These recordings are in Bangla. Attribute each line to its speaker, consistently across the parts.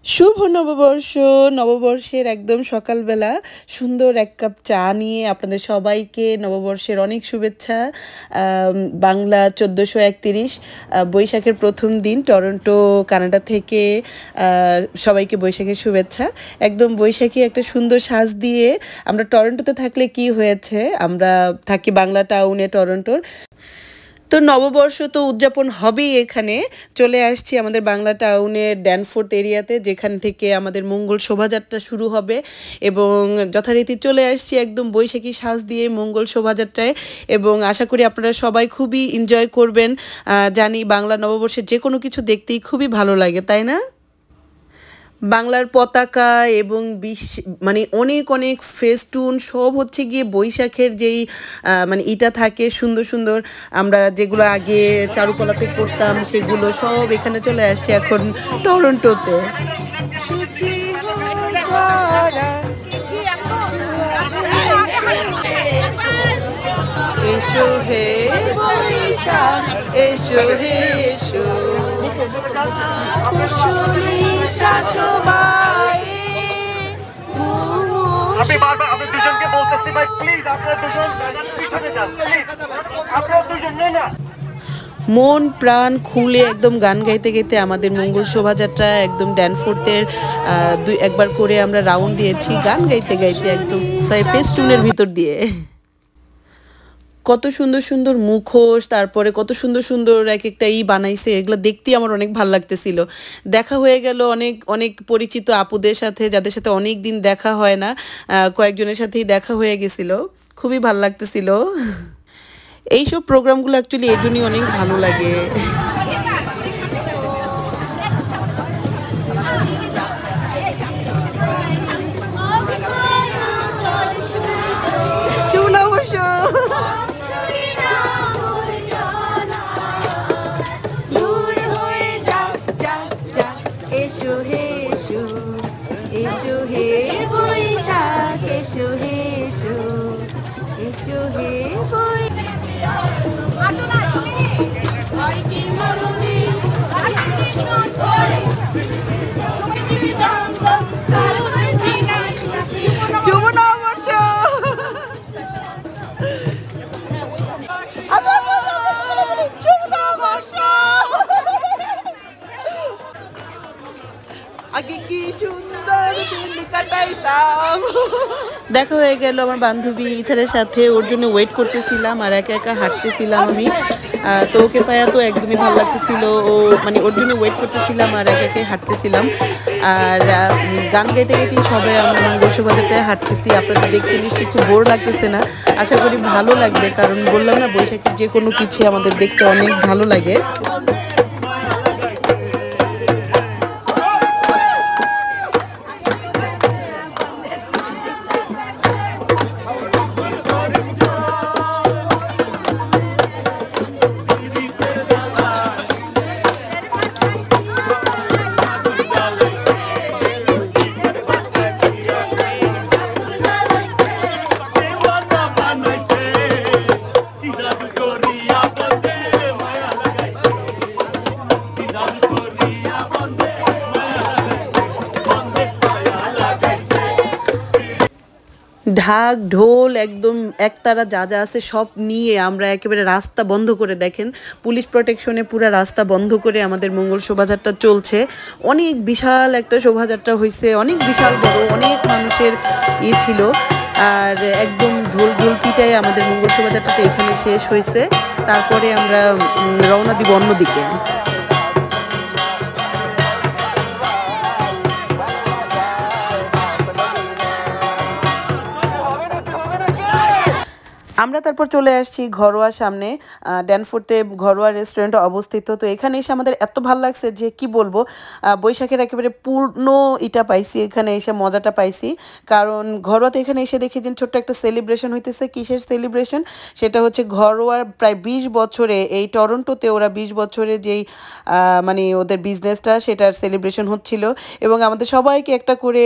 Speaker 1: শুভ নববর্ষ। নববর্ষের একদম সকালবেলা সুন্দর এক কাপ চা নিয়ে আপনাদের সবাইকে নববর্ষের অনেক শুভেচ্ছা। বাংলা 1431 বৈশাখের প্রথম দিন টরন্টো কানাডা থেকে সবাইকে বৈশাখের শুভেচ্ছা। একদম বৈশাখী একটা সুন্দর সাজ দিয়ে আমরা টরন্টোতে থাকলে কি হয়েছে, আমরা থাকি বাংলা টাউনে টরন্টোর। তো নববর্ষ তো উদযাপন হবেই। এখানে চলে আসছি আমাদের বাংলা টাউনের ড্যানফোর্থ এরিয়াতে, যেখান থেকে আমাদের মঙ্গল শোভাযাত্রা শুরু হবে এবং যথারীতি চলে আসছি একদম বৈশাখী সাজ দিয়ে মঙ্গল শোভাযাত্রায়। এবং আশা করি আপনারা সবাই খুবই এনজয় করবেন। জানি বাংলা নববর্ষের যে কোনো কিছু দেখতেই খুবই ভালো লাগে, তাই না? বাংলার পতাকা এবং মানে অনেক অনেক ফেস্টুন সব হচ্ছে গিয়ে বৈশাখের যেই মানে ইটা থাকে সুন্দর সুন্দর, আমরা যেগুলো আগে চারুকলাতে করতাম সেগুলো সব এখানে চলে আসছে এখন টরন্টোতে। এসো হে বৈশাখ এসো হে এসো,
Speaker 2: আমি বারবার আপনি দুজনকে বলতেছি ভাই প্লিজ আপনারা দুজন পিছনে যান, প্লিজ আপনারা দুজন না।
Speaker 1: মন প্রাণ খুলে একদম গান গাইতে গাইতে আমাদের মঙ্গল শোভাযাত্রা একদম ড্যানফোর্থের একবার করে আমরা রাউন্ড দিয়েছি গান গাইতে গাইতে একদম ফেস্টুনের ভিতর দিয়ে। কত সুন্দর সুন্দর মুখোশ, তারপরে কত সুন্দর সুন্দর এক একটা বানাইছে, এগুলো দেখতেই আমার অনেক ভালো লাগতেছিল। দেখা হয়ে গেল অনেক অনেক পরিচিত আপুদের সাথে, যাদের সাথে অনেক দিন দেখা হয় না, কয়েকজনের সাথেই দেখা হয়ে গেছিল, খুবই ভালো লাগতেছিল। এইসব প্রোগ্রামগুলো অ্যাকচুয়ালি এই জন্যই অনেক ভালো লাগে। দেখা হয়ে গেল আমার বান্ধবী ইথারের সাথে, ওর জন্য ওয়েট করতেছিলাম আর একা একা হাঁটতেছিলাম আমি। তো ওকে পায়া তো একদমই ভালো লাগতেছিল, ও মানে ওর জন্য ওয়েট করতেছিলাম আর একা একা হাঁটতেছিলাম। আর গান গাইতে গাইতেই সবাই আমরা মঙ্গল শোভাযাত্রায় হাঁটতেছি। আপনাদের দেখতে নিশ্চয়ই খুব বোর লাগতেছে না, আশা করি ভালো লাগবে, কারণ বললাম না বৈশাখীর যে কোনো কিছুই আমাদের দেখতে অনেক ভালো লাগে। ঢাক ঢোল একদম একতারা যা যা আছে সব নিয়ে আমরা একেবারে রাস্তা বন্ধ করে, দেখেন পুলিশ প্রোটেকশনে পুরো রাস্তা বন্ধ করে আমাদের মঙ্গল শোভাযাত্রা চলছে। অনেক বিশাল একটা শোভাযাত্রা হয়েছে, অনেক বিশাল বড়, অনেক মানুষের ছিল। আর একদম ঢোল ঢোল পিটায় আমাদের মঙ্গল শোভাযাত্রাটা এখানে শেষ হয়েছে। তারপরে আমরা রওনা দিব অন্যদিকে। আমরা তারপর চলে আসছি ঘরোয়ার সামনে, ড্যানফোর্থে ঘরোয়া রেস্টুরেন্ট অবস্থিত। তো এখানে এসে আমাদের এত ভালো লাগছে যে কি বলবো, বৈশাখের একেবারে পূর্ণ ইটা পাইছি, এখানে এসে মজাটা পাইছি। কারণ ঘরোয়াতে এখানে এসে দেখি যে ছোট্ট একটা সেলিব্রেশন হইতেছে। কিসের সেলিব্রেশন? সেটা হচ্ছে ঘরোয়ার প্রায় 20 বছরে এই টরন্টোতে ওরা 20 বছরে যেই মানে ওদের বিজনেসটা সেটার সেলিব্রেশন হচ্ছিল, এবং আমাদের সবাইকে একটা করে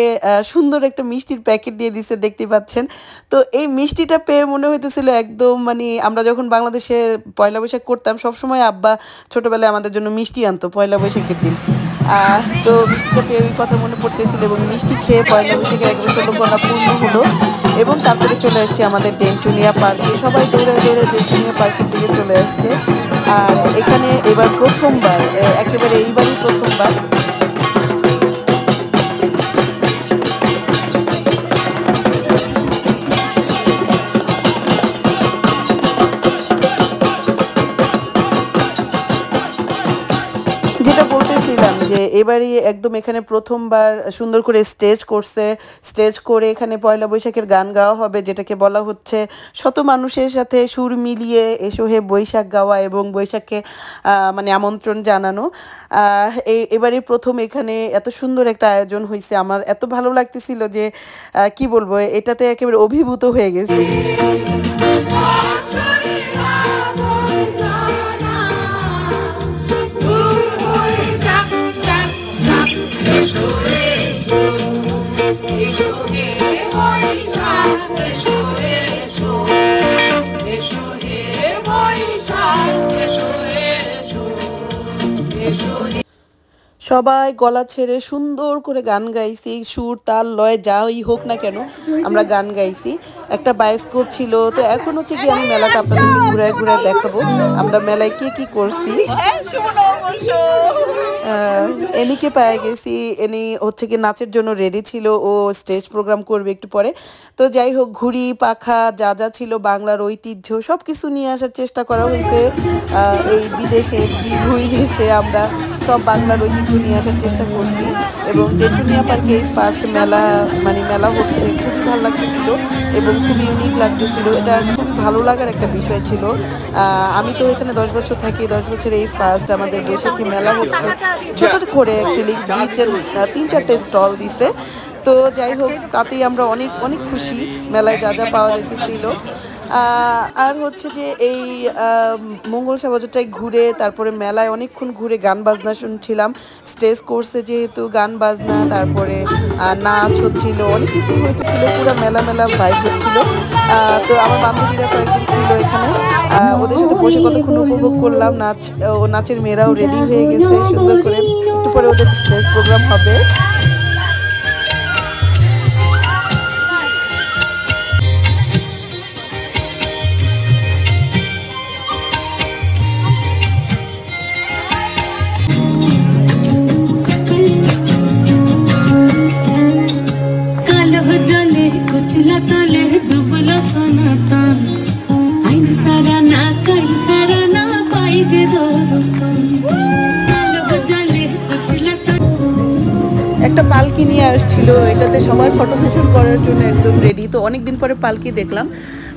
Speaker 1: সুন্দর একটা মিষ্টির প্যাকেট দিয়ে দিচ্ছে, দেখতে পাচ্ছেন। তো এই মিষ্টিটা পেয়ে মনে হইতেছিল একদম মানে আমরা যখন বাংলাদেশে পয়লা বৈশাখ করতাম সবসময় আব্বা ছোটবেলায় আমাদের জন্য মিষ্টি আনতো পয়লা বৈশাখের দিন। তো মিষ্টিটা পেয়ে ওই কথা মনে পড়তেছিল এবং মিষ্টি খেয়ে পয়লা বৈশাখের একবার ষোলকলা পূর্ণ হলো এবং তারপরে চলে আসছে আমাদের ডেন্টুনিয়া পার্কে। সবাই দৌড়ে দৌড়ে ডেন্টুনিয়া পার্কের দিকে চলে আসছে। আর এখানে এবার প্রথমবার, একেবারে এইবারই প্রথমবার যেটা বলতেছিলাম যে এবারই একদম এখানে প্রথমবার সুন্দর করে স্টেজ করছে। স্টেজ করে এখানে পয়লা বৈশাখের গান গাওয়া হবে, যেটাকে বলা হচ্ছে শত মানুষের সাথে সুর মিলিয়ে এসো হে বৈশাখ গাওয়া এবং বৈশাখকে মানে আমন্ত্রণ জানানো। এবারই প্রথম এখানে এত সুন্দর একটা আয়োজন হয়েছে। আমার এত ভালো লাগতেছিল যে কি বলবো, এটাতে একেবারে অভিভূত হয়ে গেছি। সবাই গলা ছেড়ে সুন্দর করে গান গাইছি, সুর তাল লয় যাই হোক না কেন আমরা গান গাইছি। একটা বায়োস্কোপ ছিল, তো এখন হচ্ছে কি আমি মেলাটা আপনাদেরকে ঘুরে ঘুরে দেখাবো আমরা মেলায় কি কি করছি। এনিকে পেয়ে গেছি, এনি হচ্ছে কি নাচের জন্য রেডি ছিল, ও স্টেজ প্রোগ্রাম করবে একটু পরে। তো যাই হোক, ঘুড়ি পাখা যা যা ছিল বাংলার ঐতিহ্য সব কিছু নিয়ে আসার চেষ্টা করা হয়েছে। এই বিদেশে বিদেশে আমরা সব বাংলার ঐতিহ্য নিয়ে আসার চেষ্টা করছি এবং ডেন্টুনিয়া পার্কে এই ফার্স্ট মেলা মানে মেলা হচ্ছে, খুবই ভালো লাগতেছিল এবং খুবই ইউনিক লাগতেছিল। এটা খুবই ভালো লাগার একটা বিষয় ছিল। আমি তো এখানে 10 বছর থাকি, 10 বছর এই ফার্স্ট আমাদের বৈশাখী মেলা হচ্ছে ছোট করে, অ্যাকচুয়ালি 3-4টে স্টল দিছে। তো যাই হোক, তাতেই আমরা অনেক অনেক খুশি। মেলায় যা যা পাওয়া যাইতেছিল। আর হচ্ছে যে এই মঙ্গলসা বাজারটায় ঘুরে তারপরে মেলায় অনেকক্ষণ ঘুরে গান বাজনা শুনছিলাম। স্টেজ কোর্সে যেহেতু গান বাজনা, তারপরে নাচ হচ্ছিল, অনেক কিছুই হইতেছিল, পুরো মেলা মেলা ভাইব হচ্ছিল। তো আমার বান্ধবীরা কয়েকজন ছিল এখানে, ওদের সাথে বসে কতক্ষণ উপভোগ করলাম নাচ। ও নাচের মেয়েরাও রেডি হয়ে গেছে সুন্দর করে, একটু পরে ওদের স্টেজ প্রোগ্রাম হবে।
Speaker 3: कुचला तले डुबला सनातन आईज सारा ना काई सारा ना पाइजे दोसन कालो बजाले कुचला
Speaker 1: একটা পালকি নিয়ে আসছিল, এটাতে সবাই ফটো সেশন করার জন্য একদম রেডি। তো অনেকদিন পরে পালকি দেখলাম।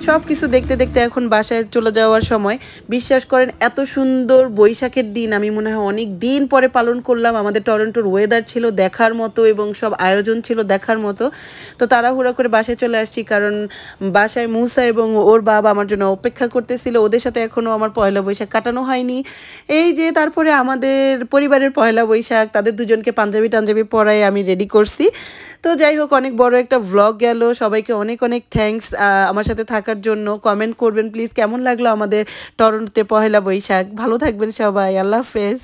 Speaker 1: সব কিছু দেখতে দেখতে এখন বাসায় চলে যাওয়ার সময়। বিশ্বাস করেন, এত সুন্দর বৈশাখের দিন আমি মনে হয় অনেক দিন পরে পালন করলাম। আমাদের টরন্টোর ওয়েদার ছিল দেখার মতো এবং সব আয়োজন ছিল দেখার মতো। তো তাড়াহুড়া করে বাসায় চলে আসছি, কারণ বাসায় মুসা এবং ওর বাবা আমার জন্য অপেক্ষা করতেছিল। ওদের সাথে এখনও আমার পয়লা বৈশাখ কাটানো হয়নি। এই যে তারপরে আমাদের পরিবারের পয়লা বৈশাখ, তাদের দুজনকে পাঞ্জাবি টাঞ্জাবি পরায় আমি রেডি করছি। তো যাই হোক, অনেক বড় একটা ভ্লগ গেল। সবাইকে অনেক অনেক থ্যাঙ্কস আমার সাথে থাকার জন্য। কমেন্ট করবেন প্লিজ কেমন লাগলো আমাদের টরন্টোতে পয়লা বৈশাখ। ভালো থাকবেন সবাই, আল্লাহ হাফেজ।